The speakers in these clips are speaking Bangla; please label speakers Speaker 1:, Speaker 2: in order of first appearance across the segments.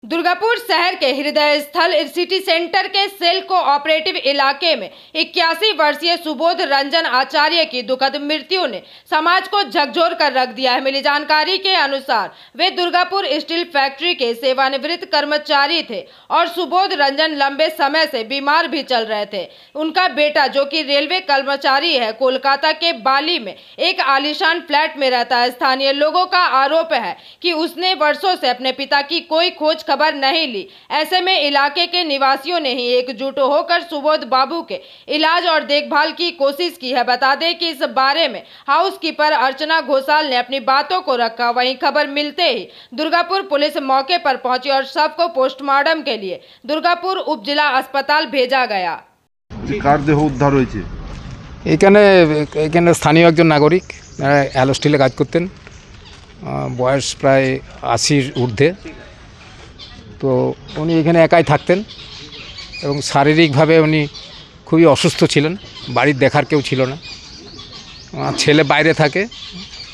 Speaker 1: दुर्गापुर शहर के हृदय स्थल सिटी सेंटर के सेल कोऑपरेटिव इलाके में 81 वर्षीय सुबोध रंजन आचार्य की दुखद मृत्यु ने समाज को झकझोर कर रख दिया है। मिली जानकारी के अनुसार वे दुर्गापुर स्टील फैक्ट्री के सेवानिवृत्त कर्मचारी थे और सुबोध रंजन लंबे समय से बीमार भी चल रहे थे। उनका बेटा जो कि रेलवे कर्मचारी है, कोलकाता के बाली में एक आलीशान फ्लैट में रहता है। स्थानीय लोगों का आरोप है कि उसने वर्षों से अपने पिता की कोई खोज खबर नहीं ली। ऐसे में इलाके के निवासियों ने ही एकजुट होकर सुबोध बाबू के इलाज और देखभाल की कोशिश की है। बता दें कि इस बारे में हाउसकीपर अर्चना घोषाल ने अपनी बातों को रखा। वहीं खबर मिलते ही दुर्गापुर पुलिस मौके पर पहुंची और शव को पोस्टमार्टम के लिए दुर्गापुर उप जिला अस्पताल भेजा गया।
Speaker 2: उद्धार হয়েছে
Speaker 3: এখানে স্থানীয় একজন নাগরিক অ্যালো স্টিলে কাজ করতেন, বয়স প্রায় 80-র ঊর্ধ্বে। তো উনি এখানে একাই থাকতেন এবং শারীরিকভাবে উনি খুবই অসুস্থ ছিলেন। বাড়ির দেখার কেউ ছিল না। ওনার ছেলে বাইরে থাকে,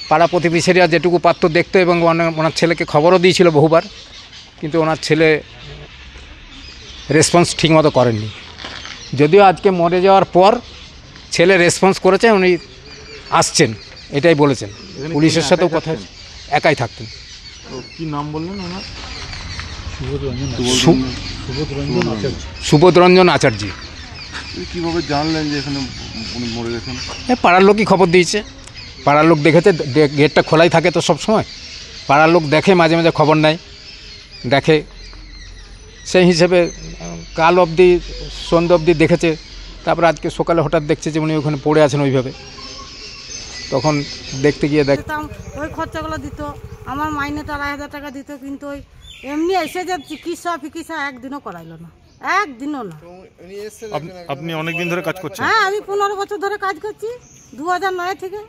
Speaker 3: পাড়া প্রতিবেশীরা যেটুকু পারত দেখতো এবং ওনার ছেলেকে খবরও দিয়েছিল বহুবার, কিন্তু ওনার ছেলে রেসপন্স ঠিকমতো করেননি। যদিও আজকে মরে যাওয়ার পর ছেলে রেসপন্স করেছে, উনি আসছেন এটাই বলেছেন। পুলিশের সাথেও কথা একাই থাকতেন।
Speaker 2: কি নাম বললেন ওনার?
Speaker 3: সুবোধ রঞ্জন আচার্য।
Speaker 2: কীভাবে জানলেন যে এখানে উনি মরে গেছেন?
Speaker 3: পাড়ার লোকই খবর দিয়েছে। পাড়ার লোক দেখেছে, গেটটা খোলাই থাকে তো সব সময়। পাড়ার লোক দেখে, মাঝে মাঝে খবর নেয়, দেখে। সেই হিসেবে কাল অবধি সন্ধ্যা অবধি দেখেছে। তারপর আজকে সকালে হঠাৎ দেখছে যে উনি ওখানে পড়ে আছেন ওইভাবে। তখন দেখতে গিয়ে দেখতাম
Speaker 4: ওই খরচাগুলো দিত, আমার মাইনেটা 2,500 টাকা দিত, কিন্তু ওই এমনি এসে যে চিকিৎসা একদিনও করাইলো না, একদিনও না।
Speaker 2: আপনি অনেকদিন ধরে কাজ করছেন?
Speaker 4: হ্যাঁ, আমি 15 বছর ধরে কাজ করছি, 2009 থেকে।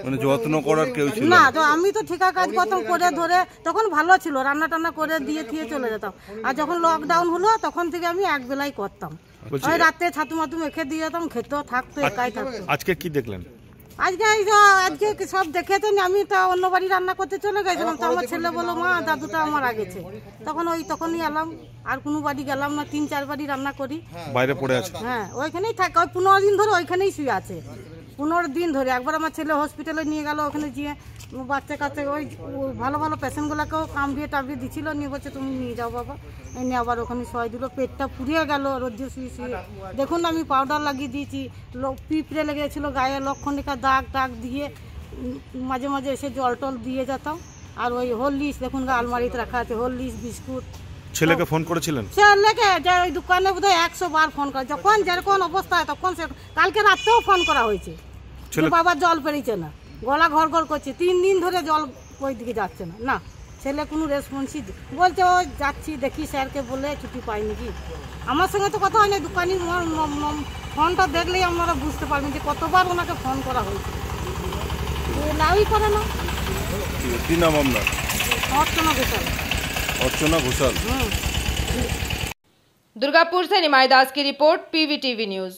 Speaker 2: মানে যত্ন করার কেউ ছিল
Speaker 4: না, তো আমি তো ঠিকা কাজ করতাম করে ধরে, তখন ভালো ছিল, রান্না টান্না করে দিয়ে চলে যেতাম। আর যখন লকডাউন হলো তখন থেকে আমি এক বেলাই করতাম। ওই রাতে ছাতু মাতু মেখে দিয়ে যেতাম, খেতেও থাকতো, একাই থাকতো।
Speaker 2: আজকে কি দেখলেন?
Speaker 4: আজকে সব দেখেছেন। আমি তো অন্য বাড়ি রান্না করতে চলে গেছিলাম, তো আমার ছেলে বললো মা দাদুটা আমার আগেছে। তখনই এলাম, আর কোনো বাড়ি গেলাম না। 3-4 বাড়ি রান্না করি, বাইরে পড়ে আছে। হ্যাঁ, ওইখানেই থাকে। ওই 15 দিন ধরে ওইখানেই শুয়ে আছে, 15 দিন ধরে। একবার আমার ছেলে হসপিটালে নিয়ে গেল, ওখানে গিয়ে বাচ্চা কাচ্চা ওই ভালো ভালো পেশেন্টগুলোকেও কামড়িয়ে টামড়িয়ে দিচ্ছিল, নিয়ে বলছে তুমি নিয়ে যাও বাবা। এনে আবার ওখানে শোয়াই দিল, পেটটা পুড়িয়ে গেল রোদ্দুর শুয়ে। দেখুন আমি পাউডার লাগিয়ে দিয়েছি, পিঁপড়ে লেগেছিলো গায়ে, লক্ষণিকা দাগ দিয়ে মাঝে মাঝে এসে জল টল দিয়ে যেতাম। আর ওই হরলিক্স দেখুন আলমারিতে রাখা আছে, হরলিক্স বিস্কুট।
Speaker 2: ছেলেকে ফোন করেছিলেন?
Speaker 4: ছেলেকে যে ওই দোকানে বোধহয় 100 বার ফোন করে, যখন যেরকম অবস্থা হয় তখন। কালকে রাতেও ফোন করা হয়েছে, বাবা জল পেরিয়েছে না, গলা ঘর করছে, 3 দিন ধরে জল ওই দিকে যাচ্ছে না। ছেলে কোনো রেসপন্সই বলছে ও যাচ্ছি দেখি স্যারকে বলে ছুটি পাইনি। কি আমার সঙ্গে তো কথা হয়নি, দোকানি ফোনটা দেখলেই আপনারা বুঝতে পারবেন যে কতবার ওনাকে ফোন করা হয়েছে, লাউই করে না।
Speaker 2: কি নাম আপনার?
Speaker 4: अर्चना घोषाल।
Speaker 2: अर्चना घोषाल।
Speaker 1: दुर्गापुर से निमाई दास की रिपोर्ट, PVTV न्यूज।